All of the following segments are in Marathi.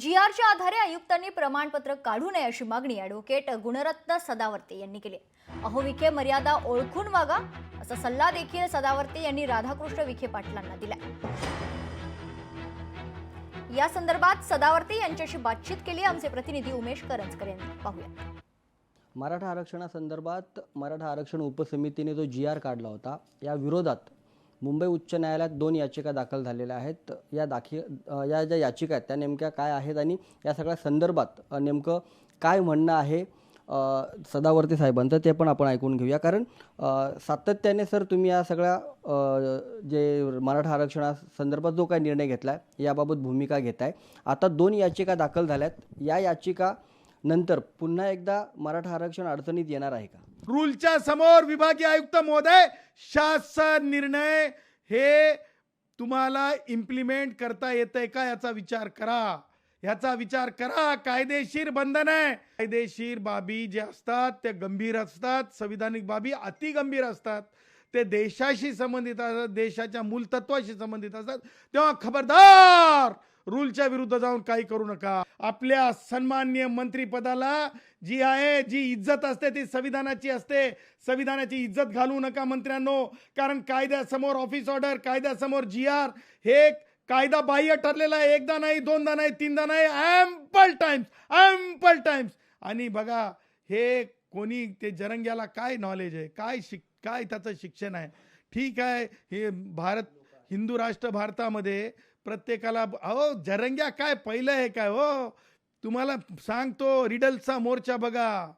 जी.आरच्या आधारे आयुक्तांनी प्रमाणपत्र काढू नये अशी मागणी ॲडव्होकेट गुणरत्न सदावर्ते यांनी केली. अहो विखे मर्यादा ओळखून वागा असा सल्ला देखील सदावर्ते यांनी राधाकृष्ण विखे पाटलांना दिला. या संदर्भात सदावर्ते यांच्याशी बातचीत केली आमचे प्रतिनिधी उमेश करंजकर यांनी. पाहूया. मराठा आरक्षणासंदर्भात मराठा आरक्षण उपसमितीने जो जी.आर काढला होता या विरोधात मुंबई उच्च न्यायालयात 2 याचिका दाखल झालेल्या आहेत. या ज्या याचिका आहेत त्या नेमक्या काय आहेत आणि या सगळ्या संदर्भात नेमकं काय म्हणणं आहे सदावर्ते साहेबांचं ते पण आपण ऐकून घेऊया. कारण सातत्याने सर तुम्ही या सगळ्या जे मराठा आरक्षणासंदर्भात जो काही निर्णय घेतला आहे याबाबत भूमिका घेताय. आता 2 याचिका दाखल झाल्यात. या याचिका नंतर पुन्हा एकदा मराठा आरक्षण अडचणीत येणार आहे का? रूलच्या समोर विभागीय आयुक्त महोदय, शासन निर्णय हे तुम्हाला इम्प्लिमेंट करता येतंय का याचा विचार करा. कायदेशीर बंधन आहे. कायदेशीर बाबी जे असतात ते गंभीर असतात. संविधानिक बाबी अति गंभीर असतात. ते देशाशी संबंधित असतात, देशाच्या मूलतत्वाशी संबंधित असतात. तेव्हा खबरदार रूलच्या विरुद्ध जाऊन काही करू नका. आपल्या सन्माननीय मंत्रिपदाला जी आहे जी इज्जत असते ती संविधानाची असते. संविधानाची इज्जत घालू नका मंत्र्यांनो. कारण कायद्यासमोर ऑफिस ऑर्डर, कायद्यासमोर जी.आर हे कायदा बाह्य ठरलेला आहे. एकदा नाही, दोनदा नाही, तीनदा नाही, ॲम्पल टाइम्स. आणि बघा हे कोणी ते जरंग्याला काय नॉलेज आहे, काय त्याचं शिक्षण आहे. ठीक आहे, हे हिंदू राष्ट्र भारतामध्ये प्रत्येकाला अहो जरंग्या काय पहिलं आहे काय हो. तुम्हाला सांगतो रिडलचा मोर्चा बघा,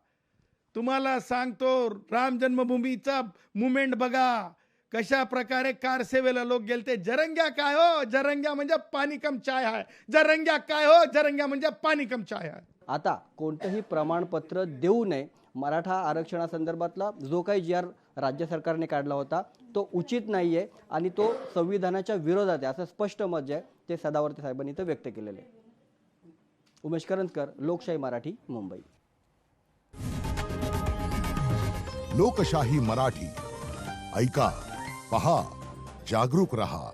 तुम्हाला सांगतो राम जन्मभूमीचा मुवमेंट बघा, कशा प्रकारे कार सेवेला लोक गेलते. जरंग्या काय हो, जरंग्या म्हणजे पाणी कम चाय आहे. जरंग्या काय हो, जरंग्या म्हणजे पाणी कम चाय आहे. आता कोणतंही प्रमाणपत्र देऊ नये मराठा आरक्षणासंदर्भातला जो काही जी.आर राज्य सरकारने काढला होता तो उचित नाही आहे आणि तो संविधानाच्या विरोधात आहे असं स्पष्ट मत जे आहे ते सदावर्ते साहेबांनी इथं व्यक्त केलेलं आहे. उमेश करंजकर, लोकशाही मराठी, मुंबई. लोकशाही मराठी ऐका, पहा, जागरूक रहा.